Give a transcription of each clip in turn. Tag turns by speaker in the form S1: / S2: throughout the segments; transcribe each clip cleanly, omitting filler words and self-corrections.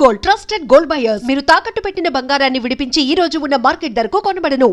S1: Gold, trusted gold buyers. మీరు తాకట్టు పెట్టిన బంగారాన్ని విడిపించి ఈ రోజు ఉన్న మార్కెట్ ధరకు కొనబడను.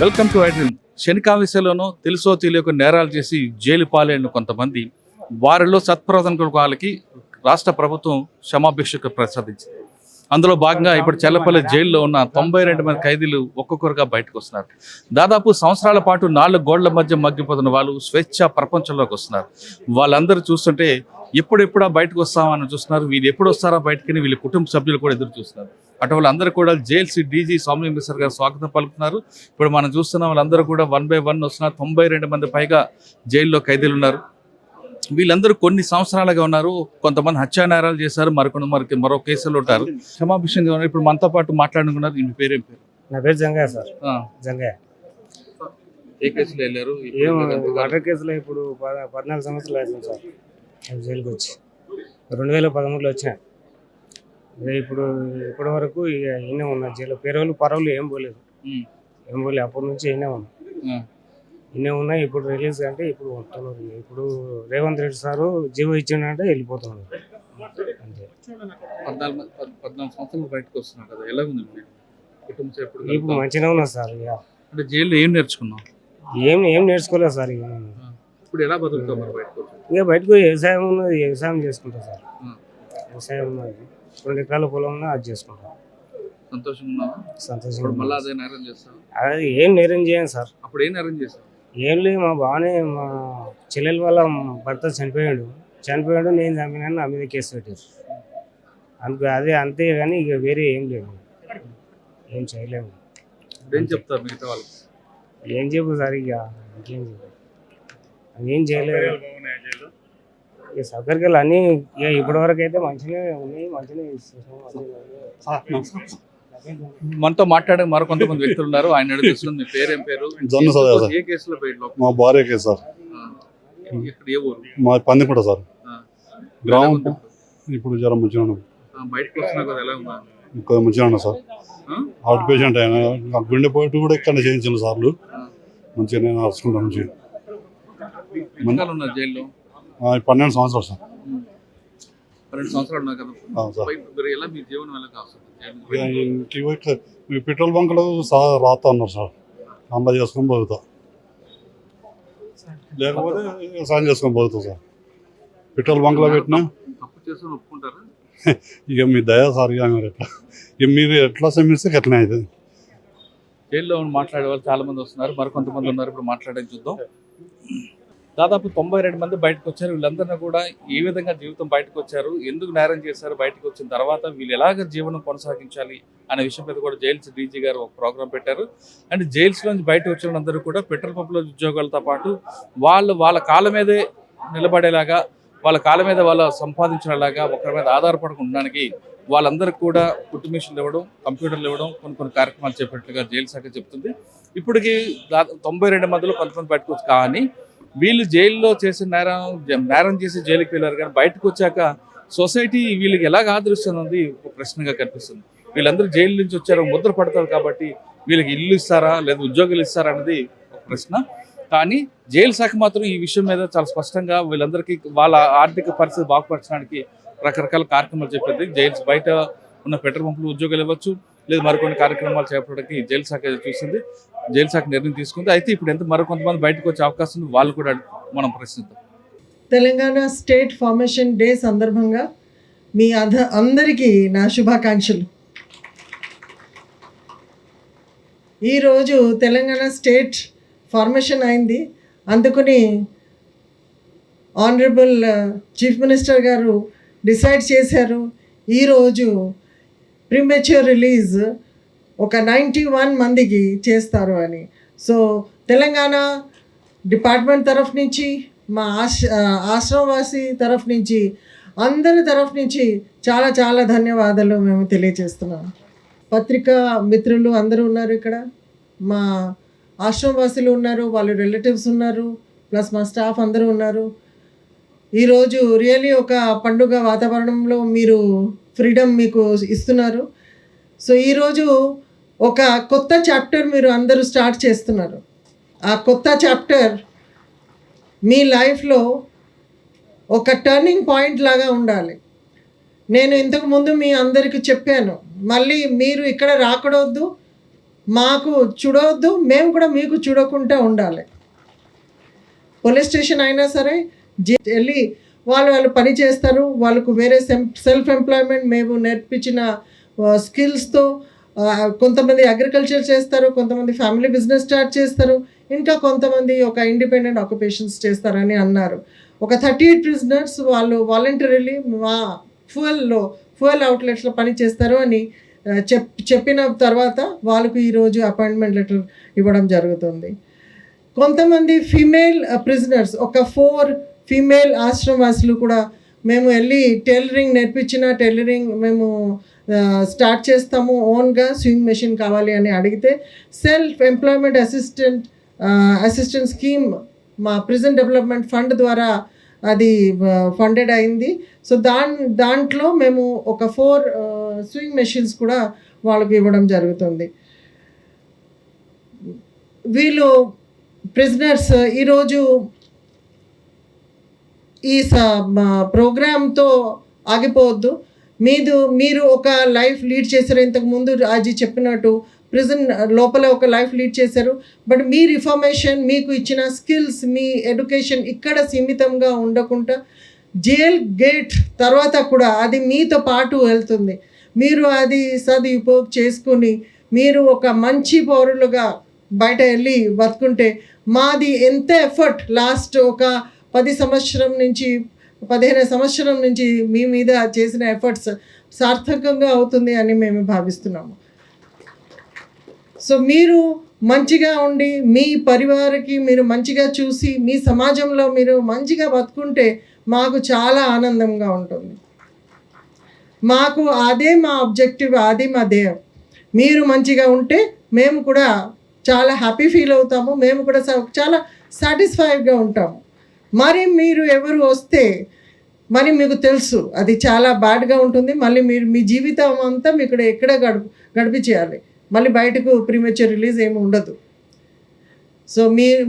S2: Welcome to iDream. శనికావిసలోనూ తెలుసో తెలియక నేరాలు చేసి జైలు పాలైన కొంతమంది వారిలో సత్ప్రవర్తన వాళ్ళకి రాష్ట్ర ప్రభుత్వం క్షమాభిక్షకు ప్రసాదించింది. అందులో భాగంగా ఇప్పుడు చెల్లపల్లి జైల్లో ఉన్న 92 మంది ఖైదీలు ఒక్కొక్కరుగా బయటకు వస్తున్నారు. దాదాపు సంవత్సరాల పాటు 4 గోళ్ల మధ్య మగ్గిపోతున్న వాళ్ళు స్వేచ్ఛ ప్రపంచంలోకి వస్తున్నారు. వాళ్ళందరూ చూస్తుంటే ఎప్పుడెప్పుడా బయటకు వస్తామని చూస్తున్నారు. వీళ్ళు ఎప్పుడు వస్తారా బయటకని వీళ్ళ కుటుంబ సభ్యులు కూడా ఎదురు చూస్తున్నారు. అటు వాళ్ళందరూ కూడా జైల్స్ డీజీ సౌమ్య మిశ్ర గారు స్వాగతం పలుకుతున్నారు. ఇప్పుడు మనం చూస్తున్న వాళ్ళందరూ కూడా 1 by 1 వస్తున్నారు. 92 మంది పైగా జైల్లో ఖైదీలు ఉన్నారు. వీళ్ళందరూ కొన్ని సంవత్సరాలుగా ఉన్నారు. కొంతమంది హత్యానేరాలు చేశారు, మరో కేసులు ఉంటారు. క్షమాభిషంగా ఉన్నారు. ఇప్పుడు మనతో పాటు మాట్లాడుకున్నారు. మీ పేరేం పేరు?
S3: నా పేరు జంగయ్య సార్. జంగయ్య.
S2: ఏ కేసులో వెళ్ళారు?
S3: మర్డర్ కేసులో ఇప్పుడు 14 సంవత్సరాలు అవుతుంది సార్. జైలుకి వచ్చి 2013లో వచ్చా. ఇప్పుడు ఇప్పటి వరకు ఈయనే ఉన్నా జైలు. పేరోళ్ళు పరవులు ఏం పోలేదు. అప్పటి నుంచి ఈయనే ఉన్నా. ఇప్పుడు రిలీజ్ అంటే ఇప్పుడు వస్తున్నారు. ఇప్పుడు రేవంత్ రెడ్డి సారు జీవో ఇచ్చిందంటే వెళ్ళిపోతున్నాడు అంతే.
S2: 14 సంవత్సరాలు బయటకు వస్తున్నారు కదా, ఎలా ఉంది
S3: ఇప్పుడు మంచిగా ఉన్నా సార్. ఇక
S2: అంటే జైల్లో ఏం నేర్చుకున్నాం?
S3: ఏం నేర్చుకోలేదు సార్. ఇక
S2: ఇప్పుడు ఎలా బతుకుతాం?
S3: ఇక బయటకు వ్యవసాయం ఉన్నది, వ్యవసాయం చేసుకుంటా సార్. వ్యవసాయం ఉన్నది, 2 ఎకరాల పొలం ఉన్నా అది చేసుకుంటాం.
S2: సంతోషంగా
S3: అది ఏం నేరం చేయను సార్.
S2: అప్పుడు ఏం నేరం చేశారు?
S3: ఏం లేదు, మా చెల్లెల వాళ్ళ భర్త చనిపోయాడు. నేను చంపినాను, నా మీద కేసు పెట్టారు. అదే అంతే కానీ ఇక వేరే ఏం లేదు, ఏం చేయలేము.
S2: ఏం చెప్తారు మిగతా వాళ్ళకి?
S3: ఏం చెప్పు సార్, ఇక ఇంకేం చెప్పు, ఏం చేయలేదు. ఇక సౌకర్యాలు అన్నీ ఇప్పటి వరకు అయితే మంచిగా ఉన్నాయి, మంచిగా
S2: మనతో మాట్లాడే మరో కొంతమంది వ్యక్తులు ఉన్నారు. ఆయన అడుగుతుంది, మీ పేరేం పేరు? ఏ కేసులో బయటలో?
S4: మా భార్య కేసు సార్.
S2: ఏ ఊరు?
S4: మా పందిపూట సార్. గ్రామం. ఇప్పుడు జ్వరం మంచిగా
S2: బయటకు వస్తున్నా కదా, ఎలా ఉన్నా?
S4: ఇంకా మంచిగా ఉన్నా సార్. హార్ట్ పేషెంట్ అయినా గుండె పోటీ కూడా ఇక్కడ చేయించిన సార్లు మంచిగా నేను నడుచుకుంటాను. మంచిగా
S2: జైల్లో
S4: 12 సంవత్సరాలు సార్.
S2: 12 సంవత్సరాలు ఉన్నా కదా సార్. ఎలా మీ జీవనం ఎలా కాస్తుంది?
S4: పెట్రోల్ బంకులు రాతా ఉన్నారు సార్. అమ్మ చేసుకొని పోతా, లేకపోతే వ్యవసాయం చేసుకొని పోతాం సార్. పెట్రోల్ బంకులో పెట్టినా
S2: తప్పు చేసుకొని ఒప్పుకుంటారా?
S4: ఇక మీ దయా సార్. ఇక మీరు ఎట్లా శ్రమిస్తే ఎట్లనే అవుతుంది.
S2: జైల్లో మాట్లాడే వాళ్ళు చాలా మంది వస్తున్నారు, మరికొంతమంది ఉన్నారు. ఇప్పుడు మాట్లాడేది చూద్దాం. దాదాపు 92 మంది బయటకు వచ్చారు. వీళ్ళందరినీ కూడా ఏ విధంగా జీవితం బయటకు వచ్చారు, ఎందుకు నేరం చేశారు, బయటకు వచ్చిన తర్వాత వీళ్ళు ఎలాగ జీవనం కొనసాగించాలి అనే విషయం మీద కూడా జైల్స్ డీజీ గారు ఒక ప్రోగ్రాం పెట్టారు. అండ్ జైల్స్ నుంచి బయటకు వచ్చిన వాళ్ళందరూ కూడా పెట్రోల్ పంపుల ఉద్యోగాలతో పాటు వాళ్ళ కాళ్ళ మీదే నిలబడేలాగా, వాళ్ళ కాళ్ళ మీద వాళ్ళు సంపాదించేలాగా, ఒకరి మీద ఆధారపడకుండా ఉండడానికి వాళ్ళందరికీ కూడా కుట్టు మిషన్లు ఇవ్వడం, కంప్యూటర్లు ఇవ్వడం, కొన్ని కార్యక్రమాలు చేపట్టినట్టుగా జైలు శాఖ చెప్తుంది. ఇప్పటికీ 92 మందిలో కొంతమంది బయటకు వచ్చి, కానీ వీళ్ళు జైల్లో చేసిన నేరం చేసి జైలుకి వెళ్ళారు. కానీ బయటకు వచ్చాక సొసైటీ వీళ్ళకి ఎలాగ ఆదరిస్తుంది ఒక ప్రశ్నగా కనిపిస్తుంది. వీళ్ళందరూ జైలు నుంచి వచ్చారు, ముద్ర పడతారు కాబట్టి వీళ్ళకి ఇల్లు ఇస్తారా లేదా ఉద్యోగాలు ఇస్తారా అనేది ఒక ప్రశ్న. కానీ జైలు శాఖ మాత్రం ఈ విషయం మీద చాలా స్పష్టంగా వీళ్ళందరికీ వాళ్ళ ఆర్థిక పరిస్థితి బాగుపరచడానికి రకరకాల కార్యక్రమాలు చెప్పింది. జైల్స్ బయట ఉన్న పెట్రోల్ పంపులు ఉద్యోగాలు ఇవ్వచ్చు, లేదు మరికొన్ని కార్యక్రమాలు చేపట్టడానికి జైలు శాఖ చూసింది. జైలు శాఖ నిర్ణయం తీసుకుంది. అయితే ఇప్పుడు మరికొంతమంది బయటకు వచ్చే అవకాశం ఉంది, వాళ్ళు కూడా మనం ప్రశ్నిద్దాం.
S5: తెలంగాణ స్టేట్ ఫార్మేషన్ డే సందర్భంగా మీ అందరికీ నా శుభాకాంక్షలు. ఈరోజు తెలంగాణ స్టేట్ ఫార్మేషన్ అయింది. అందుకని ఆనరబుల్ చీఫ్ మినిస్టర్ గారు డిసైడ్ చేశారు ఈరోజు ప్రీమెచ్యూర్ రిలీజ్ ఒక 91 మందికి చేస్తారు అని. సో తెలంగాణ డిపార్ట్మెంట్ తరఫు నుంచి, మా ఆశ్రమవాసి తరఫు నుంచి, అందరి తరఫు నుంచి చాలా చాలా ధన్యవాదాలు మేము తెలియజేస్తున్నాం. పత్రికా మిత్రులు అందరూ ఉన్నారు ఇక్కడ, మా ఆశ్రమవాసులు ఉన్నారు, వాళ్ళ రిలేటివ్స్ ఉన్నారు, ప్లస్ మా స్టాఫ్ అందరూ ఉన్నారు. ఈరోజు రియల్లీ ఒక పండుగ వాతావరణంలో మీరు ఫ్రీడమ్ మీకు ఇస్తున్నారు. సో ఈరోజు ఒక కొత్త చాప్టర్ మీరు అందరూ స్టార్ట్ చేస్తున్నారు. ఆ కొత్త చాప్టర్ మీ లైఫ్లో ఒక టర్నింగ్ పాయింట్ లాగా ఉండాలి. నేను ఇంతకుముందు మీ అందరికీ చెప్పాను, మళ్ళీ మీరు ఇక్కడ రాకూడదు, మాకు చూడవద్దు, మేము కూడా మీకు చూడకుండా ఉండాలి. పోలీస్ స్టేషన్ అయినా సరే వెళ్ళి వాళ్ళు పని చేస్తారు, వాళ్ళకు వేరే సెల్ఫ్ ఎంప్లాయ్మెంట్ మేము నేర్పించిన స్కిల్స్తో కొంతమంది అగ్రికల్చర్ చేస్తారు, కొంతమంది ఫ్యామిలీ బిజినెస్ స్టార్ట్ చేస్తారు, ఇంకా కొంతమంది ఒక ఇండిపెండెంట్ ఆక్యుపేషన్స్ చేస్తారని అన్నారు. ఒక 38 ప్రిజనర్స్ వాళ్ళు వాలంటరీలీ మా ఫ్యూయల్ అవుట్లెట్స్లో పని చేస్తారు అని చెప్పిన తర్వాత వాళ్ళకు ఈరోజు అపాయింట్మెంట్ లెటర్ ఇవ్వడం జరుగుతుంది. కొంతమంది ఫీమేల్ ప్రిజనర్స్, ఒక 4 ఫీమేల్ ఆశ్రమవాసులు కూడా మేము వెళ్ళి టైలరింగ్ నేర్పించిన టైలరింగ్ మేము స్టార్ట్ చేస్తాము, ఓన్గా స్వింగ్ మెషిన్ కావాలి అని అడిగితే సెల్ఫ్ ఎంప్లాయ్మెంట్ అసిస్టెంట్ స్కీమ్ మా ప్రిజన్ డెవలప్మెంట్ ఫండ్ ద్వారా అది ఫండెడ్ అయింది. సో దాంట్లో మేము ఒక 4 స్వింగ్ మెషిన్స్ కూడా వాళ్ళకి ఇవ్వడం జరుగుతుంది. వీళ్ళు ప్రిజనర్స్ ఈరోజు ఈ ప్రోగ్రామ్తో ఆగిపోవద్దు. మీరు ఒక లైఫ్ లీడ్ చేశారు, ఇంతకుముందు రాజీ చెప్పినట్టు ప్రిజన్ లోపల ఒక లైఫ్ లీడ్ చేశారు. బట్ మీ రిఫర్మేషన్, మీకు ఇచ్చిన స్కిల్స్, మీ ఎడ్యుకేషన్ ఇక్కడ సీమితంగా ఉండకుండా జైల్ గేట్ తర్వాత కూడా అది మీతో పాటు వెళ్తుంది. మీరు అది సదుపయోగం చేసుకుని మీరు ఒక మంచి పౌరులుగా బయట వెళ్ళి బతుకుంటే మాది ఎంత ఎఫర్ట్ లాస్ట్ ఒక 15 సంవత్సరం నుంచి మీ మీద చేసిన ఎఫర్ట్స్ సార్థకంగా అవుతుంది అని మేము భావిస్తున్నాము. సో మీరు మంచిగా ఉండి మీ పరివారికి మీరు మంచిగా చూసి మీ సమాజంలో మీరు మంచిగా బతుకుంటే మాకు చాలా ఆనందంగా ఉంటుంది. మాకు అదే మా ఆబ్జెక్టివ్, అది మా ధ్యేయం. మీరు మంచిగా ఉంటే మేము కూడా చాలా హ్యాపీ ఫీల్ అవుతాము, మేము కూడా చాలా సాటిస్ఫైడ్గా ఉంటాము. మరి మీరు ఎవరు వస్తే మరి మీకు తెలుసు అది చాలా బ్యాడ్గా ఉంటుంది, మళ్ళీ మీరు మీ జీవితం అంతా మీకు ఎక్కడ గడిపి చేయాలి, మళ్ళీ బయటకు ప్రీమెచ్యూర్ రిలీజ్ ఏమి ఉండదు. సో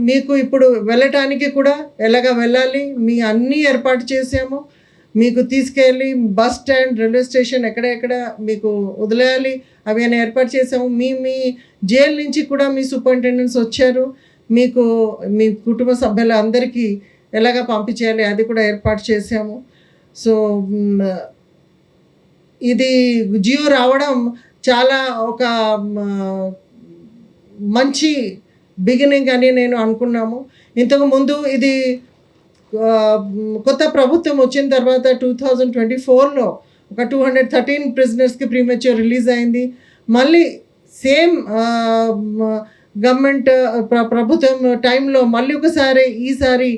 S5: మీకు ఇప్పుడు వెళ్ళటానికి కూడా ఎలాగ వెళ్ళాలి మీ అన్నీ ఏర్పాటు చేసాము. మీకు తీసుకెళ్ళి బస్ స్టాండ్, రైల్వే స్టేషన్ ఎక్కడెక్కడ మీకు వదిలేయాలి అవి అని ఏర్పాటు చేసాము. మీ జైలు నుంచి కూడా మీ సూపరింటెండెంట్స్ వచ్చారు, మీకు మీ కుటుంబ సభ్యుల అందరికీ ఎలాగ పంపించేయాలి అది కూడా ఏర్పాటు చేసాము. సో ఇది జియో రావడం చాలా ఒక మంచి బిగినింగ్ అని నేను అనుకున్నాము. ఇంతకుముందు ఇది కొత్త ప్రభుత్వం వచ్చిన తర్వాత 2024లో ఒక 213 ప్రిజనర్స్కి ప్రీమెచ్యూర్ రిలీజ్ అయింది. మళ్ళీ సేమ్ గవర్నమెంట్ ప్రభుత్వం టైంలో మళ్ళీ ఈసారి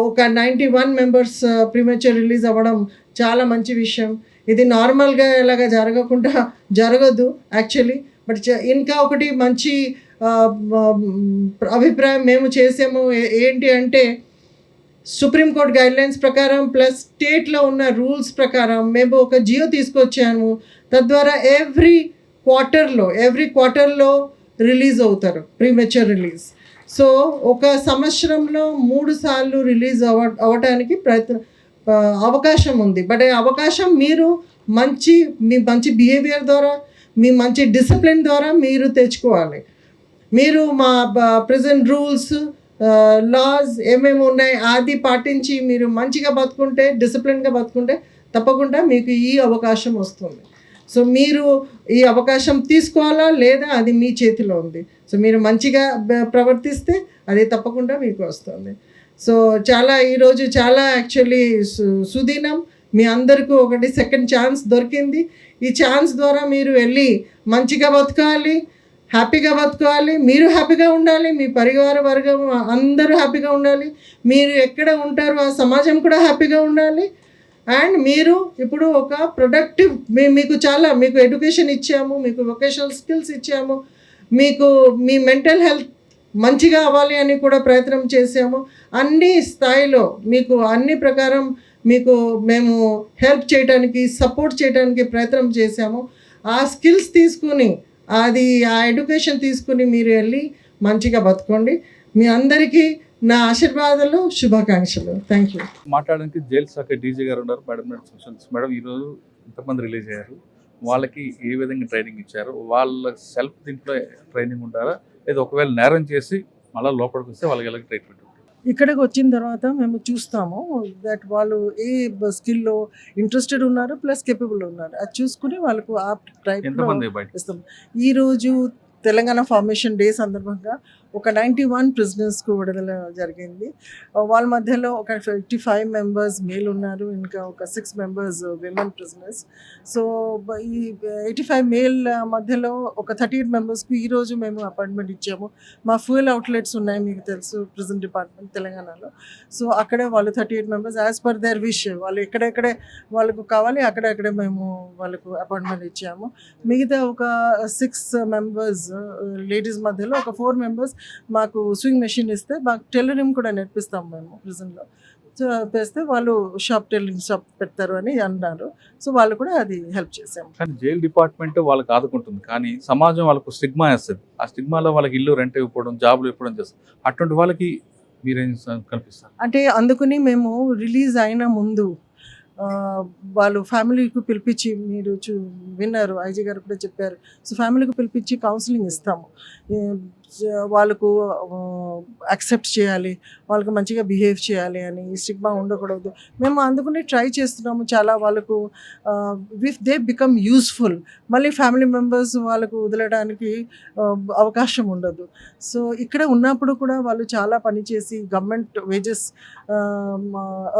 S5: ఒక 91 మెంబర్స్ ప్రీమెచ్యూర్ రిలీజ్ అవ్వడం చాలా మంచి విషయం. ఇది నార్మల్గా ఎలాగ జరగదు యాక్చువల్లీ. బట్ ఇంకా ఒకటి మంచి అభిప్రాయం మేము చేసాము ఏంటి అంటే, సుప్రీంకోర్టు గైడ్లైన్స్ ప్రకారం ప్లస్ స్టేట్లో ఉన్న రూల్స్ ప్రకారం మేము ఒక జియో తీసుకొచ్చాము. తద్వారా ఎవ్రీ క్వార్టర్లో రిలీజ్ అవుతారు ప్రీమెచ్యూర్ రిలీజ్. సో ఒక సంవత్సరంలో 3 సార్లు రిలీజ్ అవ్వటానికి అవకాశం ఉంది. బట్ ఆ అవకాశం మీరు మీ మంచి బిహేవియర్ ద్వారా, మీ మంచి డిసిప్లిన్ ద్వారా మీరు తెచ్చుకోవాలి. మీరు మా ప్రెజెంట్ రూల్స్, లాస్ ఏమేమి ఉన్నాయి అది పాటించి మీరు మంచిగా బతుకుంటే, డిసిప్లిన్గా బతుకుంటే తప్పకుండా మీకు ఈ అవకాశం వస్తుంది. సో మీరు ఈ అవకాశం తీసుకోవాలా లేదా అది మీ చేతిలో ఉంది. సో మీరు మంచిగా ప్రవర్తిస్తే అది తప్పకుండా మీకు వస్తుంది. సో ఈరోజు చాలా యాక్చువల్లీ సుదినం, మీ అందరికీ ఒకటి సెకండ్ ఛాన్స్ దొరికింది. ఈ ఛాన్స్ ద్వారా మీరు వెళ్ళి మంచిగా బతకాలి, హ్యాపీగా బతకాలి, మీరు హ్యాపీగా ఉండాలి, మీ పరివార వర్గం అందరూ హ్యాపీగా ఉండాలి, మీరు ఎక్కడ ఉంటారో ఆ సమాజం కూడా హ్యాపీగా ఉండాలి. అండ్ మీరు ఇప్పుడు ఒక ప్రొడక్టివ్ మీకు ఎడ్యుకేషన్ ఇచ్చాము, మీకు వొకేషనల్ స్కిల్స్ ఇచ్చాము, మీకు మీ మెంటల్ హెల్త్ మంచిగా అవ్వాలి అని కూడా ప్రయత్నం చేసాము. అన్ని స్థాయిలో మీకు అన్ని ప్రకారం మీకు మేము హెల్ప్ చేయడానికి, సపోర్ట్ చేయడానికి ప్రయత్నం చేశాము. ఆ స్కిల్స్ తీసుకుని ఆ ఎడ్యుకేషన్ తీసుకుని మీరు వెళ్ళి మంచిగా బతుకోండి. మీ అందరికీ నా ఆశీర్వాదాలు, శుభాకాంక్షలు. Thank you.
S2: మాట్లాడడానికి జైలు శాఖ డీజీ గారు ఉన్నారు. మేడం ఈరోజు ఎంతమంది రిలీజ్ అయ్యారు, వాళ్ళకి ఏ విధంగా ట్రైనింగ్ ఇచ్చారు, వాళ్ళ సెల్ఫ్ దీంట్లో ట్రైనింగ్ ఉండారా, లేదా ఒకవేళ నేరం చేసి మళ్ళీ లోపలికి వస్తే వాళ్ళకి ఎలాగ ట్రీట్మెంట్?
S5: ఇక్కడికి వచ్చిన తర్వాత మేము చూస్తాము దట్ వాళ్ళు ఏ స్కిల్లో ఇంట్రెస్టెడ్ ఉన్నారు, ప్లస్ కేపబుల్ ఉన్నారు. అది చూసుకుని వాళ్ళకు ఆ టైప్లో
S2: ఎంతమంది బయట
S5: ఇస్తాం. ఈరోజు తెలంగాణ ఫార్మేషన్ డే సందర్భంగా ఒక 91 ప్రిజనర్స్కు విడుదల జరిగింది. వాళ్ళ మధ్యలో ఒక 55 మెంబర్స్ మేల్ ఉన్నారు, ఇంకా ఒక 6 మెంబర్స్ విమెన్ ప్రిజనర్స్. సో ఈ 85 మేల్ మధ్యలో ఒక 38 మెంబర్స్కు ఈరోజు మేము అపాయింట్మెంట్ ఇచ్చాము. మా ఫ్యూయల్ అవుట్లెట్స్ ఉన్నాయి, మీకు తెలుసు, ప్రిజన్ డిపార్ట్మెంట్ తెలంగాణలో. సో అక్కడే వాళ్ళు 38 members as per their wish, వాళ్ళు ఎక్కడెక్కడే వాళ్ళకు కావాలి అక్కడెక్కడే మేము వాళ్ళకు అపాయింట్మెంట్ ఇచ్చాము. మిగతా ఒక 6 మెంబర్స్ లేడీస్ మధ్యలో ఒక 4 మెంబర్స్ మాకు స్వింగ్ మెషిన్ ఇస్తే మాకు టైలరింగ్ కూడా నేర్పిస్తాం మేము ప్రిజన్లో. సో వేస్తే వాళ్ళు టైలరింగ్ షాప్ పెడతారు అని అన్నారు. సో వాళ్ళు కూడా అది హెల్ప్ చేసాము.
S2: కానీ జైలు డిపార్ట్మెంట్ వాళ్ళకి ఆదుకుంటుంది, కానీ సమాజం వాళ్ళకు స్టిగ్మా వేస్తుంది. ఆ స్టిగ్మాలో వాళ్ళకి ఇల్లు రెంట్ ఇవ్వడం, జాబులు ఇవ్వడం చేస్తారు. అటువంటి వాళ్ళకి మీరేం కల్పిస్తారు?
S5: అంటే అందుకని మేము రిలీజ్ అయిన ముందు వాళ్ళు ఫ్యామిలీకి పిలిపించి, మీరు విన్నారు, ఐజీ గారు కూడా చెప్పారు. సో ఫ్యామిలీకి పిలిపించి కౌన్సిలింగ్ ఇస్తాము. వాళ్ళకు యాక్సెప్ట్ చేయాలి, వాళ్ళకు మంచిగా బిహేవ్ చేయాలి అని, స్టిగ్మా ఉండకూడదు. మేము అందుకని ట్రై చేస్తున్నాము చాలా. వాళ్ళకు ఇఫ్ దే బికమ్ యూస్ఫుల్, మళ్ళీ ఫ్యామిలీ మెంబర్స్ వాళ్ళకు వదలడానికి అవకాశం ఉండదు. సో ఇక్కడ ఉన్నప్పుడు కూడా వాళ్ళు చాలా పనిచేసి గవర్నమెంట్ వేజెస్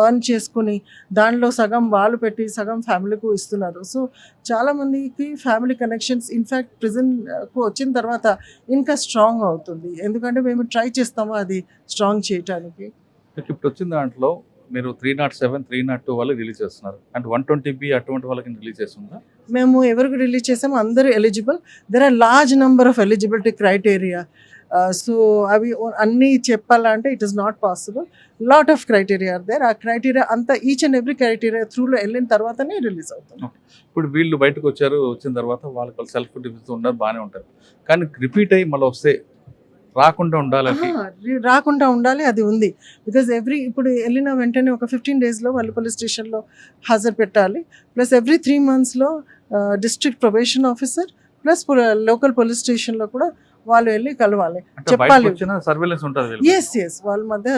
S5: ఎర్న్ చేసుకుని దానిలో సగం వాళ్ళు పెట్టి సగం ఫ్యామిలీకు ఇస్తున్నారు. సో చాలామందికి ఫ్యామిలీ కనెక్షన్స్ ఇన్ఫ్యాక్ట్ ప్రిజన్కు వచ్చిన తర్వాత ఇంకా స్ట్రాంగ్ అవుతుంది, ఎందుకంటే మేము ట్రై చేస్తాము అది స్ట్రాంగ్ చేయడానికి.
S2: ఇప్పుడు వచ్చిన దాంట్లో మీరు 307, 302 వాళ్ళకి రిలీజ్ చేస్తున్నారు, అంటే 120B అటువంటి వాళ్ళకి రిలీజ్ చేస్తుందా?
S5: మేము ఎవరికి రిలీజ్ చేసాము, అందరూ eligible. There are large number of eligibility criteria. So అవి అన్నీ చెప్పాలంటే it is not possible. Lot of criteria are there. ఆ క్రైటీరియా అంతా ఈచ్ అండ్ ఎవ్రీ క్రైటీరియా త్రూలో వెళ్ళిన తర్వాతనే రిలీజ్ అవుతుంది.
S2: ఇప్పుడు వీళ్ళు బయటకు వచ్చారు, వచ్చిన తర్వాత వాళ్ళకి సెల్ఫ్ డిఫెన్స్ ఉన్నారు, బాగానే ఉంటారు. కానీ రిపీట్ అయ్యి మళ్ళీ వస్తే రాకుండా ఉండాలి, అది ఉంది. బికాజ్ ఇప్పుడు వెళ్ళిన వెంటనే ఒక 15 డేస్లో వాళ్ళు పోలీస్ స్టేషన్లో హాజరు పెట్టాలి. ప్లస్ ఎవ్రీ 3 మంత్స్లో district probation officer plus local police స్టేషన్లో కూడా వాళ్ళు వెళ్ళి కలవాలి, చెప్పాలి. ఎస్ వాళ్ళ మధ్య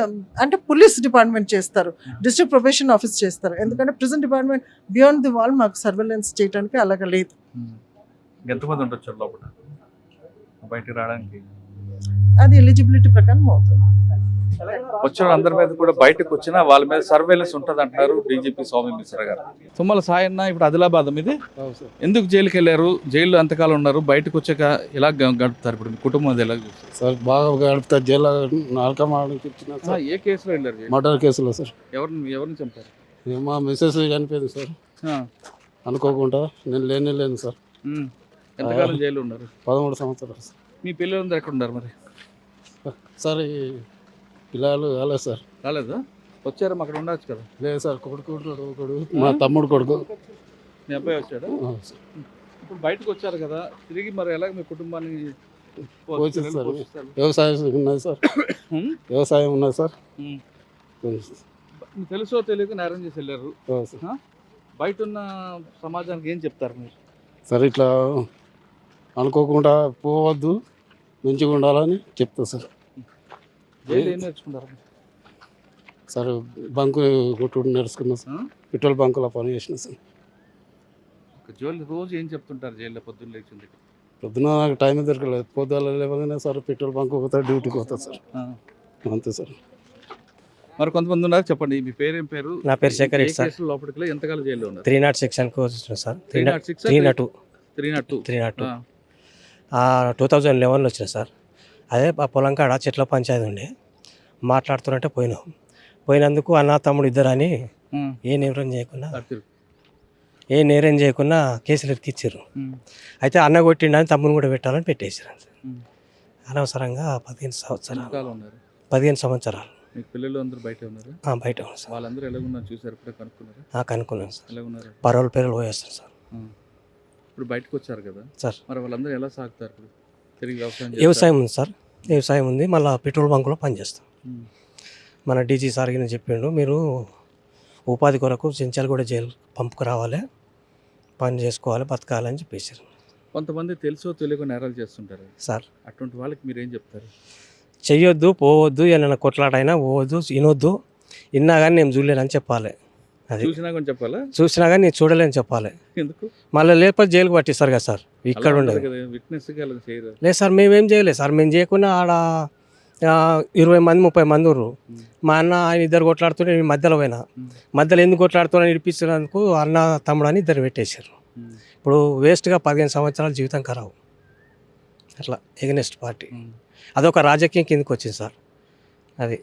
S2: అంటే పోలీస్ డిపార్ట్మెంట్ చేస్తారు, డిస్ట్రిక్ట్ ప్రొబేషన్ ఆఫీస్ చేస్తారు. ఎందుకంటే prison department beyond the wall మాకు సర్వేలెన్స్ చేయడానికి అలాగ లేదు. ఎంతమంది ఉండొచ్చు లోపల బయటకు రావడానికి?
S5: అది ఎలిజిబిలిటీ ప్రకారం అవుతుంది.
S2: వచ్చిన అందరి మీద కూడా బయటకు వచ్చినా వాళ్ళ మీద సర్వేలెన్స్ ఉంటుంది అంటున్నారు డీజీపీ స్వామి మిశ్రా గారు. తుమ్మల సాయన్న ఇప్పుడు ఆదిలాబాద్ మీది ఎందుకు జైలుకి వెళ్ళారు? జైల్లో ఎంతకాలం ఉన్నారు, బయటకు వచ్చాక ఎలా గడుపుతారు? ఇప్పుడు మీ కుటుంబం ఎలా చూస్తారు
S6: సార్? బాగా గడుపుతారు. జైలు నాలుకమాడకి ఇచ్చిన సార్.
S2: ఏ కేసులో వెళ్ళారు?
S6: మర్డర్ కేసులో సార్.
S2: ఎవరిని చంపారు?
S6: మా మిస్సెస్ చనిపోయింది సార్, అనుకోకుండా. నేను లేను సార్.
S2: ఎంతకాలం జైలు ఉన్నారు?
S6: 13 సంవత్సరాలు సార్.
S2: మీ పిల్లలందరూ ఎక్కడ ఉన్నారు మరి?
S6: సార్ పిల్లలు కాలేదు సార్.
S2: రాలేదా? వచ్చారు అక్కడ ఉండొచ్చు కదా?
S6: లేదు సార్, కొడుకు మా తమ్ముడు కొడుకు.
S2: మీ అబ్బాయి వచ్చాడు. ఇప్పుడు బయటకు వచ్చారు కదా, తిరిగి మరి ఎలాగ మీ కుటుంబాన్ని
S6: సార్? వ్యవసాయం ఉన్నది సార్, వ్యవసాయం ఉన్నది సార్.
S2: తెలుసో తెలియక నేరం చేసి వెళ్ళారు. బయట ఉన్న సమాజానికి ఏం చెప్తారు మీరు?
S6: సార్ ఇట్లా అనుకోకుండా పోవద్దు, మంచిగా ఉండాలని చెప్తా సార్.
S2: జైలు ఏం నేర్చుకుంటారు
S6: సార్? బంకు కొట్టు నేర్చుకున్నా సార్, పెట్రోల్ బంకులో పని చేసిన సార్.
S2: రోజు ఏం చెప్తుంటారు జైల్లో పొద్దున్న లేచింది?
S6: పొద్దున నాకు టైం దొరకలేదు, పొద్దున లేవగానే సార్ పెట్రోల్ బంక్ పోతా, డ్యూటీకి పోతా సార్, అంతే సార్.
S2: మరి కొంతమంది ఉన్నారు, చెప్పండి మీ పేరు, ఏం పేరు?
S7: నా పేరు శేఖర్ రెడ్డి సార్.
S2: లోపలికి ఎంతకాలం జైల్లో ఉన్నారు?
S7: 300 సెక్షన్కి వచ్చిన సార్.
S2: 306
S7: 302
S2: 302
S7: 2011లో వచ్చిన సార్. అదే ఆ పొలం కాడ చెట్ల పంచాయతీ ఉండే, మాట్లాడుతున్నట్టే పోయినందుకు అన్న తమ్ముడు ఇద్దరు అని ఏ నేరం చేయకుండా కేసులు ఎక్కిచ్చారు. అయితే అన్న కొట్టిండని తమ్ముని కూడా పెట్టాలని పెట్టేసారు. అనవసరంగా 15 సంవత్సరాలు.
S2: మీ పిల్లలు అందరూ బయట ఉన్నారు?
S7: బయట ఉన్నారు సార్.
S2: వాళ్ళందరూ ఎలా ఉన్నారు చూసారు, ఇప్పుడు కనుక్కున్నారు?
S7: కనుక్కున్నాను సార్.
S2: ఎలా ఉన్నారు?
S7: పేర్లు పోయేస్తారు సార్.
S2: ఇప్పుడు బయటకు వచ్చారు కదా
S7: సార్.
S2: మరి వాళ్ళందరూ ఎలా సాగుతారు ఇప్పుడు? తిరిగి
S7: వ్యవసాయం ఉంది సార్, వ్యవసాయం ఉంది. మళ్ళీ పెట్రోల్ బంకులో పనిచేస్తాం. మన డీజీ సార్ గిన చెప్పిండు, మీరు ఉపాధి కొరకు చెంచాలగూడ జైలు పంపుకు రావాలి, పని చేసుకోవాలి, బతకాలని చెప్పేసారు.
S2: కొంతమంది తెలుసో తెలియక నేరాలు చేస్తుంటారు
S7: సార్.
S2: అటువంటి వాళ్ళకి మీరు ఏం చెప్తారు?
S7: చెయ్యొద్దు, పోవద్దు, ఏమైనా కొట్లాటైనా పోవద్దు, వినొద్దు, విన్నా కానీ నేను చూడలేనని చెప్పాలి. అది
S2: చూసినా కానీ చెప్పాలా?
S7: చూసినా కానీ నేను చూడలేని చెప్పాలి.
S2: ఎందుకు?
S7: మళ్ళీ లేకపోతే జైలుకి పట్టిస్తారు కదా సార్. ఇక్కడ ఉండదు
S2: విట్నెస్
S7: లేదు సార్. మేమేం చేయలేదు సార్. మేము చేయకుండా ఆడ 20 మంది 30 మంది ఉర్రు. మా అన్న ఆయన ఇద్దరు కొట్లాడుతుంటే నేను మధ్యలో పోయినా. మధ్యలో ఎందుకు కొట్లాడుతున్నా ఇడిపించినందుకు అన్న తమ్ముడు అని ఇద్దరు పెట్టేశారు. ఇప్పుడు వేస్ట్గా 15 సంవత్సరాల జీవితం ఖరాబు. అట్లా ఎగనెస్ట్ పార్టీ అదొక రాజకీయం కిందకి వచ్చింది సార్. అది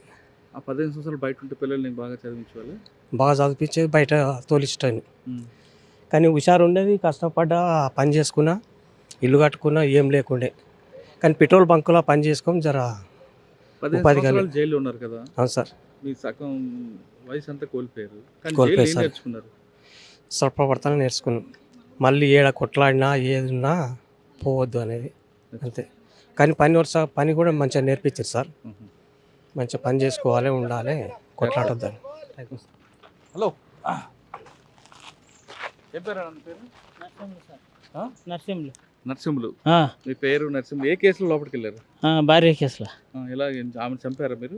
S2: ఆ 15 సంవత్సరాలు బయట ఉంటే పిల్లలు నేను బాగా చదివించాలి,
S7: బాగా చదివించేది, బయట తోలిస్తాను. కానీ హుషారు ఉండేది, కష్టపడ్డా, పని చేసుకున్నా, ఇల్లు కట్టుకున్నా, ఏం లేకుండే. కానీ పెట్రోల్ బంకులో పని చేసుకొని జర ఉపాధి కలిగి
S2: జైల్లో ఉన్నారు కదా.
S7: అవును సార్.
S2: మీ సగం వయసు అంతా కోల్పోయారు
S7: సార్. స్వల్పవర్తన నేర్చుకున్నాం. మళ్ళీ ఏడ కొట్లాడినా ఏదున్నా పోవద్దు అనేది అంతే. కానీ పని కూడా మంచిగా నేర్పించారు సార్. మంచిగా పని చేసుకోవాలి, ఉండాలి, కొట్లాడొద్దని.
S2: హలో, ఏం పేరు? నరసింహులు. మీ పేరు నరసింహులు. ఏ కేసులో లోపలికి వెళ్ళారు?
S8: భార్య కేసులో.
S2: ఎలా ఆమె చంపారా మీరు?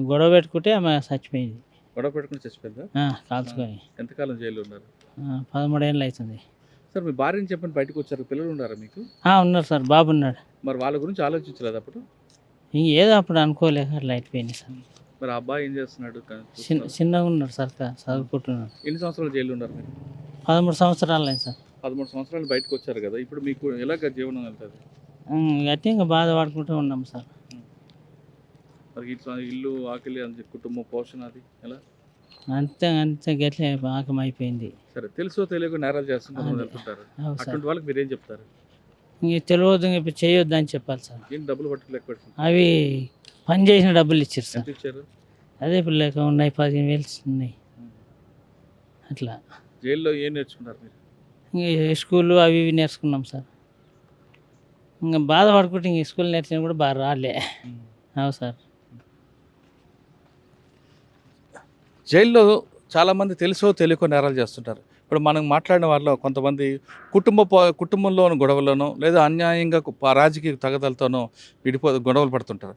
S8: గొడవ పెట్టుకుంటే ఆమె చచ్చిపోయింది.
S2: గొడవ పెట్టుకుని చచ్చిపోయిందా?
S8: కాల్చుకొని.
S2: ఎంతకాలం జైల్లో ఉన్నారు?
S8: 13 ఏళ్ళు అవుతుంది
S2: సార్. మీ భార్యని చెప్పని బయటకు వచ్చారు, పిల్లలు ఉన్నారా మీకు?
S8: ఉన్నారు సార్, బాబు ఉన్నాడు.
S2: మరి వాళ్ళ గురించి ఆలోచించలేదు అప్పుడు?
S8: ఏదో అప్పుడు అనుకోలేక అట్లా అయిపోయింది సార్.
S2: మరి ఆ అబ్బాయి ఏం చేస్తున్నాడు?
S8: చిన్నగా ఉన్నాడు సార్, చదువుకుంటున్నాడు.
S2: ఎన్ని సంవత్సరాలు జైల్లో ఉన్నారు మీరు?
S8: 13 సంవత్సరాలు అయింది సార్.
S2: 13 సంవత్సరాలు బయటకు వచ్చారు కదా, ఇప్పుడు మీకు ఎలాగ జీవనం వెళ్తుంది?
S8: గట్టి ఇంకా బాధపడుకుంటూ ఉన్నాం సార్.
S2: మరి ఇల్లు ఆకలి కుటుంబం పోషణ అది ఎలా?
S8: అంతే గట్లే ఆకం అయిపోయింది.
S2: సరే, తెలుసో తెలియక నేరాలు చేస్తున్నారు వెళ్తుంటారు, అటువంటి వాళ్ళకి మీరు ఏం చెప్తారు?
S8: ఇంక తెలియదు, ఇప్పుడు చేయొద్దు అని చెప్పాలి సార్.
S2: ఏం డబ్బులు పట్టుకోలేక పెడుతుంది?
S8: అవి పని చేసిన డబ్బులు ఇచ్చారు సార్.
S2: ఇచ్చారు?
S8: అదే ఇప్పుడు లేక ఉన్నాయి, 15,000 ఉన్నాయి అట్లా.
S2: జైల్లో ఏం నేర్చుకున్నారు మీరు?
S8: ఇంక స్కూళ్ళు అవి ఇవి నేర్చుకున్నాం సార్. ఇంకా బాధపడుకుంటే ఇంక స్కూల్ నేర్చిన కూడా బాగా రాలే. అవు సార్.
S2: జైల్లో చాలామంది తెలుసో తెలియకో నేరాలు చేస్తుంటారు. ఇప్పుడు మనం మాట్లాడిన వాళ్ళలో కొంతమంది కుటుంబంలోని గొడవలను లేదా అన్యాయంగా రాజకీయ తగదలతోనో గొడవలు పడుతుంటారు.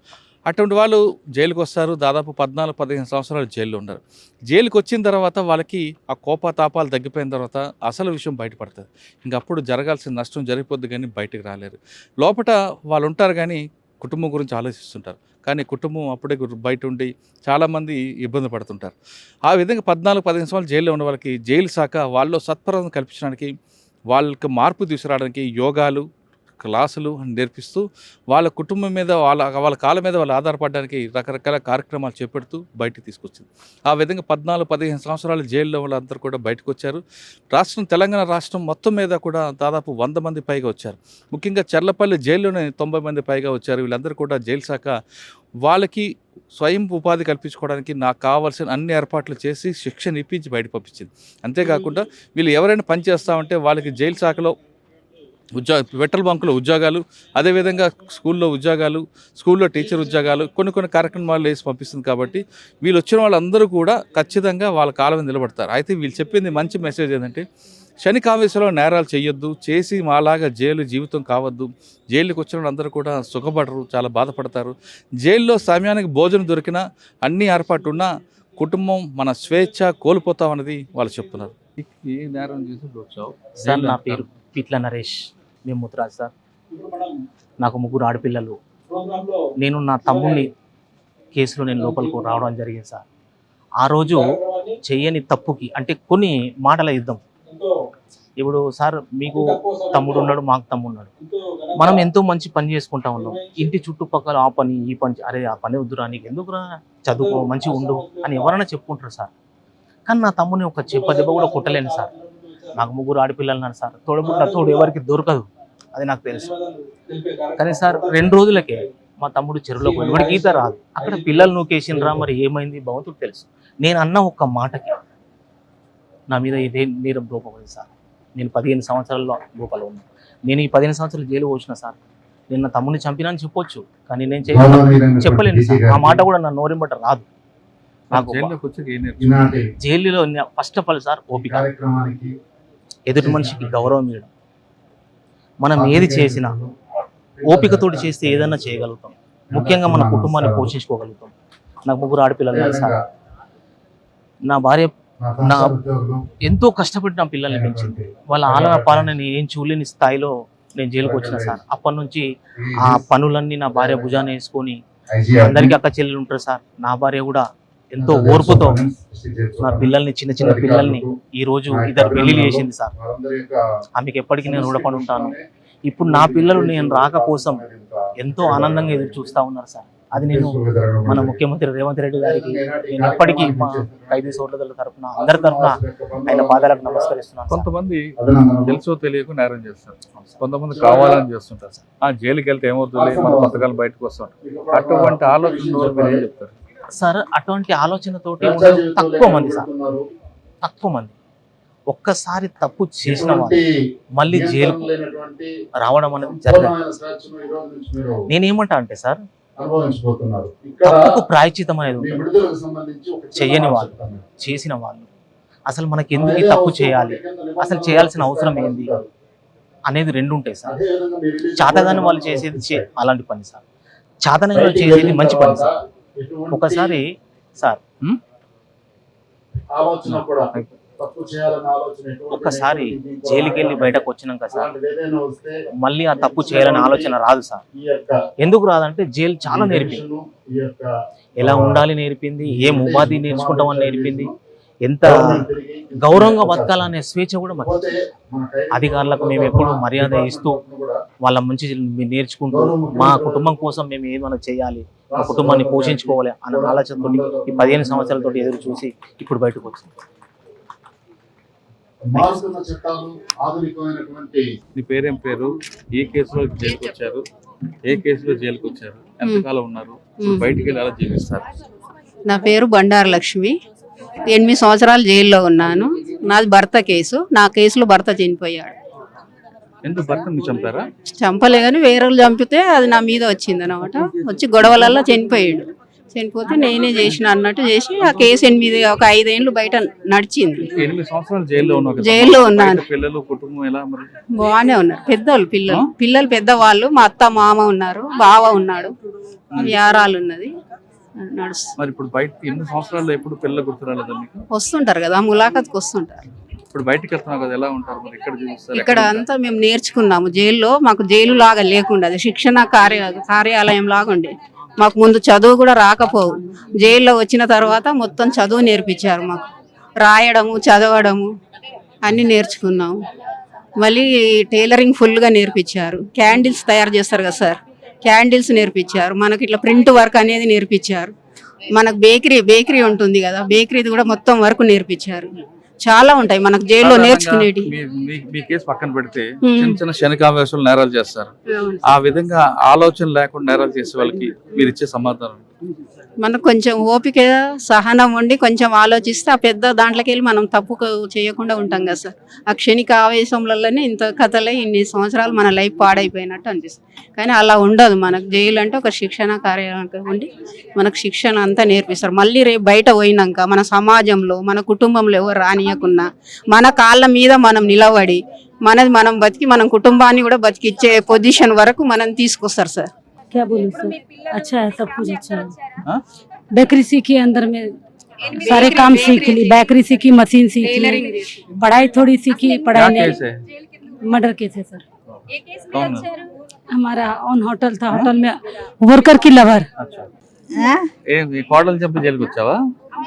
S2: అటువంటి వాళ్ళు జైలుకి వస్తారు, దాదాపు 14-15 సంవత్సరాలు జైల్లో ఉంటారు. జైలుకి వచ్చిన తర్వాత వాళ్ళకి ఆ కోపతాపాలు తగ్గిపోయిన తర్వాత అసలు విషయం బయటపడుతుంది. ఇంకప్పుడు జరగాల్సిన నష్టం జరిగిపోద్ది కానీ బయటకు రాలేరు. లోపల వాళ్ళు ఉంటారు కానీ కుటుంబం గురించి ఆలోచిస్తుంటారు. కానీ కుటుంబం అప్పుడే బయట ఉండి చాలామంది ఇబ్బంది పడుతుంటారు. ఆ విధంగా 14-15 సంవత్సరాలు జైల్లో ఉన్న వాళ్ళకి జైలు శాఖ వాళ్ళలో సత్వరం కల్పించడానికి, వాళ్ళకి మార్పు తీసుకురావడానికి యోగాలు, క్లాసులు నేర్పిస్తూ వాళ్ళ కుటుంబం మీద వాళ్ళ కాళ్ళ మీద వాళ్ళు ఆధారపడడానికి రకరకాల కార్యక్రమాలు చేపడుతూ బయటకు తీసుకొచ్చింది. ఆ విధంగా 14-15 సంవత్సరాలు జైల్లో వాళ్ళందరూ కూడా బయటకు వచ్చారు. తెలంగాణ రాష్ట్రం మొత్తం మీద కూడా దాదాపు 100 మంది పైగా వచ్చారు. ముఖ్యంగా చర్లపల్లి జైల్లోనే 90 మంది పైగా వచ్చారు. వీళ్ళందరూ కూడా జైలు శాఖ వాళ్ళకి స్వయం ఉపాధి కల్పించుకోవడానికి నాకు కావాల్సిన అన్ని ఏర్పాట్లు చేసి శిక్షణ ఇప్పించి బయట పంపించింది. అంతేకాకుండా వీళ్ళు ఎవరైనా పని చేస్తామంటే వాళ్ళకి జైలు శాఖలో పెట్రోల్ బంకులో ఉద్యోగాలు, అదేవిధంగా స్కూల్లో ఉద్యోగాలు, స్కూల్లో టీచర్ ఉద్యోగాలు, కొన్ని కార్యక్రమాలు వేసి పంపిస్తుంది. కాబట్టి వీళ్ళు వచ్చిన వాళ్ళందరూ కూడా ఖచ్చితంగా వాళ్ళ కాలం మీద నిలబడతారు. అయితే వీళ్ళు చెప్పింది మంచి మెసేజ్ ఏంటంటే, శని కావేశంలో నేరాలు చేయొద్దు, చేసి మాలాగా జీవితం కావద్దు. జైలుకి వచ్చిన వాళ్ళందరూ కూడా సుఖపడరు, చాలా బాధపడతారు. జైల్లో సమయానికి భోజనం దొరికినా, అన్ని ఏర్పాట్లు ఉన్నా కుటుంబం మన స్వేచ్ఛ కోల్పోతామన్నది వాళ్ళు చెప్తున్నారు. ఏ నేరం చేసి వచ్చావు?
S9: సార్, నా పేరు పిట్ల నరేష్, మేము ముతురాజు సార్. నాకు 3 ఆడపిల్లలు. నేను నా తమ్ముడిని కేసులో నేను లోపలికి రావడం జరిగింది సార్. ఆ రోజు చెయ్యని తప్పుకి అంటే కొన్ని మాటల యుద్ధం. ఇప్పుడు సార్ మీకు తమ్ముడు ఉన్నాడు, మాకు తమ్ముడు ఉన్నాడు, మనం ఎంతో మంచి పని చేసుకుంటా ఉన్నాం. ఇంటి చుట్టుపక్కల ఆ పని ఈ పని, అరే ఆ పని వద్దురా, నీకు ఎందుకురా, చదువుకో, మంచిగా ఉండు అని ఎవరైనా చెప్పుకుంటారు సార్. కానీ నా తమ్ముని ఒక దెబ్బ కూడా కొట్టలేను సార్. నాకు 3 ఆడపిల్లలు ఉన్నారు సార్. తోడు ఎవరికి దొరకదు, అది నాకు తెలుసు. కానీ సార్ 2 రోజులకే మా తమ్ముడు చెరువులో పోయి, వాడికి ఈత రాదు. అక్కడ పిల్లలు నూకేసిండ్రా, మరి ఏమైంది భగవంతుడు తెలుసు. నేను అన్న ఒక్క మాటకి నా మీద ఇదే నేరం రూపమైంది సార్. నేను 15 సంవత్సరాల్లో లోపల ఉన్నాను. నేను ఈ 15 సంవత్సరాలు జైలు వచ్చిన సార్. నేను నా తమ్ముడిని చంపినాను చెప్పొచ్చు, కానీ నేను చెప్పలేను సార్. ఆ మాట కూడా నా నోరింబట రాదు. నాకు జైలులో ఫస్ట్ ఆఫ్ ఆల్ సార్ ఓపిక, ఎదుటి మనిషికి గౌరవం ఇవ్వడం. మనం ఏది చేసినా ఓపికతోటి చేస్తే ఏదైనా చేయగలుగుతాం. ముఖ్యంగా మన కుటుంబాన్ని పోషించుకోగలుగుతాం. నాకు 3 ఆడపిల్లలు ఉన్నాయి సార్. నా భార్య ఎంతో కష్టపడి నా పిల్లల్ని పెంచింది. వాళ్ళ ఆలన పాలన నేను ఏం చూడలేని స్థాయిలో నేను జైలుకి వచ్చిన సార్. అప్పటి నుంచి ఆ పనులన్నీ నా భార్య భుజాన్ని వేసుకొని, అందరికీ అక్క చెల్లెలు ఉంటారు సార్, నా భార్య కూడా ఎంతో ఓర్పుతో నా పిల్లల్ని, చిన్న చిన్న పిల్లల్ని ఈ రోజు 2 పెళ్లిళ్ళు చేసింది సార్. ఆమెకి ఎప్పటికీ నేను రుణపడి ఉంటాను. ఇప్పుడు నా పిల్లలు నేను రాక కోసం ఎంతో ఆనందంగా ఎదురు చూస్తూ ఉన్నారు సార్. అది నేను మన ముఖ్యమంత్రి రేవంత్ రెడ్డి గారికి నేను ఎప్పటికీ మా ఖైదీ సోదరుల తరఫున, అందరి తరఫున ఆయన పాదాలకు నమస్కరిస్తున్నాను.
S2: కొంతమంది తెలుసో తెలియక నేరం చేస్తారు, కొంతమంది కావాలని చేస్తుంటారు సార్. ఆ జైలుకి వెళ్తే ఏమవుతుంది, మన పథకాలు బయటకు వస్తుంటారు. అటువంటి ఆలోచన ఏం చెప్తారు
S9: సార్? అటువంటి ఆలోచనతోటి తక్కువ మంది సార్, తక్కువ మంది. ఒక్కసారి తప్పు చేసిన వాళ్ళు మళ్ళీ జైలుకు రావడం అనేది జరగదు. నేనేమంటా అంటే సార్, తప్పుకు ప్రాయశ్చితం అనేది ఉంటుంది. చెయ్యని వాళ్ళు, చేసిన వాళ్ళు, అసలు మనకి ఎందుకు ఈ తప్పు చేయాలి, అసలు చేయాల్సిన అవసరం ఏంది అనేది 2 ఉంటాయి సార్. చాతగాని వాళ్ళు చేసేది అలాంటి పని సార్, చాతనైన వాళ్ళు చేసేది మంచి పని సార్. ఒకసారి సార్ ఒక్కసారి జైలుకి వెళ్ళి బయటకు వచ్చినాక సార్ మళ్ళీ ఆ తప్పు చేయాలని ఆలోచన రాదు సార్. ఎందుకు రాదంటే జైలు చాలా నేర్పింది, ఎలా ఉండాలి నేర్పింది, ఏం ఉపాధి నేర్చుకుంటామని నేర్పింది, ఎంత గౌరవంగా బతకాలనే స్వేచ్ఛ కూడా మాకు. అధికారులకు మేము ఎప్పుడు మర్యాద ఇస్తూ వాళ్ళ మంచి నేర్చుకుంటూ మా కుటుంబం కోసం మేము ఏమైనా చేయాలి, మా కుటుంబాన్ని పోషించుకోవాలి అన్న ఆలోచనతో ఈ 15 సంవత్సరాలతో ఎదురు చూసి ఇప్పుడు బయటకు వచ్చింది.
S2: నీ పేరేం పేరు, ఏ కేసులో జైలుకి వచ్చారు, ఏ కేసులో జైలుకి వచ్చారు, ఎంతకాలం ఉన్నారు, బయటికి వెళ్ళి అలా జీవిస్తారు?
S10: నా పేరు బండారు లక్ష్మి. 8 సంవత్సరాలు జైల్లో ఉన్నాను. నాది భర్త కేసు. నా కేసులో భర్త చనిపోయాడు.
S2: ఎందుకు భర్తను చంపారా?
S10: చంపలే కానీ వేరే చంపితే అది నా మీద వచ్చింది అనమాట. వచ్చి గొడవలల్లో చనిపోయాడు. చనిపోతే నేనే చేసిన అన్నట్టు చేసి ఆ కేసు 5 ఏళ్ళు బయట నడిచింది.
S2: 8 సంవత్సరాలు
S10: జైల్లో ఉన్నాను.
S2: పిల్లలు, కుటుంబం ఎలా మరి?
S10: బాగానే ఉన్నారు. పెద్దోళ్ళు పిల్లలు పెద్దవాళ్ళు. మా అత్త మామ ఉన్నారు, బావ ఉన్నాడు, యారాలు ఉన్నది.
S2: మరి ఇప్పుడు బయట 8 సంవత్సరాల్లో ఎప్పుడు పిల్లలు గుర్తురాలేదా మీకు?
S10: వస్తుంటారు కదా, ములాఖత్కి వస్తుంటారు.
S2: ఇప్పుడు బయటికి వెళ్తున్నావు కదా, ఎలా ఉంటారు మరి? ఇక్కడ చూస్తారు,
S10: ఇక్కడ అంతా మేము నేర్చుకున్నాము. జైల్లో మాకు జైలు లాగా లేకుండా అది శిక్షణ కార్యాలయం లాగా ఉండే. మాకు ముందు చదువు కూడా రాకపోవు. జైల్లో వచ్చిన తర్వాత మొత్తం చదువు నేర్పించారు మాకు. రాయడము, చదవడము అన్నీ నేర్చుకున్నాము. మళ్ళీ టైలరింగ్ ఫుల్గా నేర్పించారు. క్యాండిల్స్ తయారు చేస్తారు కదా సార్, క్యాండిల్స్ నేర్పించారు. మనకి ఇట్లా ప్రింట్ వర్క్ అనేది నేర్పించారు. మనకు బేకరీ ఉంటుంది కదా, బేకరీది కూడా మొత్తం వర్క్ నేర్పించారు. చాలా ఉంటాయి మనకు జైల్లో నేర్చుకునేటి.
S2: మీ కేసు పక్కన పెడితే చిన్న చిన్న క్షణికావేశాలు నేరాలు చేస్తారు. ఆ విధంగా ఆలోచన లేకుండా నేరాలు చేసే వాళ్ళకి మీరు ఇచ్చే సమాధానం?
S10: మనకు కొంచెం ఓపిక, సహనం ఉండి కొంచెం ఆలోచిస్తే ఆ పెద్ద దాంట్లోకి వెళ్ళి మనం తప్పు చేయకుండా ఉంటాం కదా సార్. ఆ క్షణిక ఆవేశంలోనే ఇంత కథలే ఇన్ని సంవత్సరాలు మన లైఫ్ పాడైపోయినట్టు అనిపిస్తుంది. కానీ అలా ఉండదు. మనకు జైలు అంటే ఒక శిక్షణ కార్యాలయం ఉండి మనకు శిక్షణ అంతా నేర్పిస్తారు. మళ్ళీ రేపు బయట పోయినాక మన సమాజంలో, మన కుటుంబంలో ఎవరు రానియకున్నా మన కాళ్ళ మీద మనం నిలబడి మనం బతికి మనం కుటుంబాన్ని కూడా బతికిచ్చే పొజిషన్ వరకు మనం తీసుకొస్తారు సార్.
S11: क्या बोलूं सर, अच्छा है, सब कुछ अच्छा है। बेकरी सीखी, अंदर में सारे काम सीख ली, बेकरी सीखी, मशीन सीख ली, पढ़ाई थोड़ी सीखी। पढ़ाई नहीं, मर्डर केस है सर। हमारा ऑन होटल था, होटल में वर्कर की लवर
S2: ఈ కోడలు చంపి జైలుకి వచ్చావా?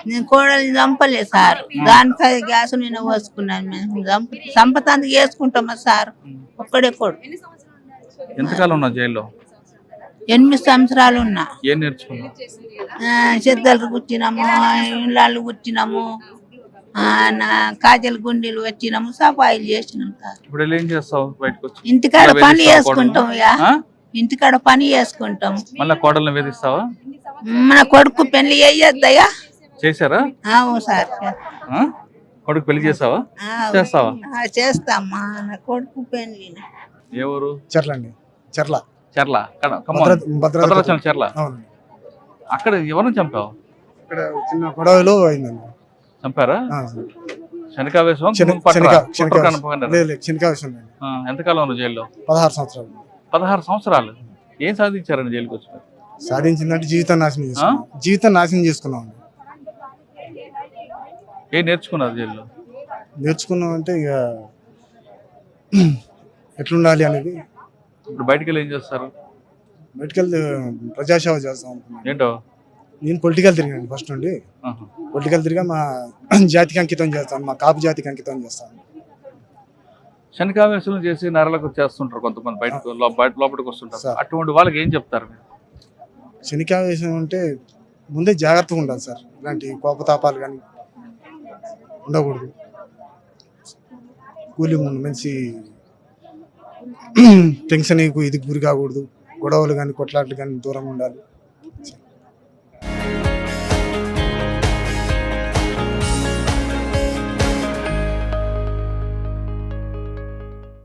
S12: నేను కోడల్ని చంపలే సార్, దానిపై గ్యాస్ నేను పోసుకున్నాను. మేము చంపతానికి వేసుకుంటామా సార్? ఒక్కడే కొడు.
S2: ఎంతకాలం ఉన్నావు జైల్లో?
S12: 8 సంవత్సరాలు ఉన్నా.
S2: ఏం నేర్చుకున్నావు?
S12: చెద్దలు గుచ్చినాము, ఇళ్ళాళ్ళు గుచ్చినాము, కాజల గుండీలు వచ్చినాము, సఫాయిలు చేసినాం సార్.
S2: ఇప్పుడు ఏం చేస్తావు బయటకు వచ్చి?
S12: ఇంటికాడ పని చేసుకుంటాం, ఇంటికాడ పని చేసుకుంటాం.
S2: మళ్ళీ కోడల్ని వేధిస్తావా?
S12: మన కొడుకు పెళ్లి అయ్యద్దయ్యా.
S2: చేశారా?
S12: అవును సార్.
S2: కొడుకు పెళ్లి చేసావా? చేస్తావా?
S12: చేస్తామ్మా. నా కొడుకు పెళ్లి.
S2: ఎవరు?
S6: చెర్లండి. చెర్ల.
S2: చెర్ల. భద్రాచలం చెర్ల. అక్కడ ఎవరిని చంపావు?
S6: ఇక్కడ చిన్న గొడవలో అయిందండి.
S2: చంపారా? శనకావేశం?
S6: శనకావేశం.
S2: ఎంతకాలం ఉన్నావు జైల్లో?
S6: 16 సంవత్సరాలు.
S2: 16 సంవత్సరాలు. ఏం సాధించారండి జైలుకి వచ్చి?
S6: సాధించిందంటే జీవితం నాశనం చేసుకున్నాం. జీవితం నాశనం చేసుకున్నాం.
S2: ఏం నేర్చుకున్నారు జైల్లో?
S6: నేర్చుకున్నాం అంటే ఇక ఎట్లుండాలి అనేది.
S2: ఇప్పుడు బయటకు వెళ్ళి ఏం చేస్తారు?
S6: బయటకు వెళ్ళి ప్రజాసేవ చేస్తాం.
S2: ఏంటో?
S6: నేను పొలిటికల్ తిరిగాను ఫస్ట్ నుండి. పొలిటికల్ తిరిగా మా జాతికి అంకితం చేస్తాను, మా కాపు జాతికి అంకితం చేస్తాను.
S2: శనకావేశం చేసి నరలకు చేస్తుంటారు కొంతమంది, బయటకు లోపలికి వస్తుంటారు. అటువంటి వాళ్ళకి ఏం చెప్తారు?
S6: శనికావేశం అంటే ముందే జాగ్రత్తగా ఉండాలి సార్. ఇలాంటి కోపతాపాలు కానీ ఉండకూడదు. కూలి మంచి టెన్షన్ ఇది గురి కాకూడదు. గొడవలు కానీ కొట్లాట్లు కానీ దూరంగా ఉండాలి.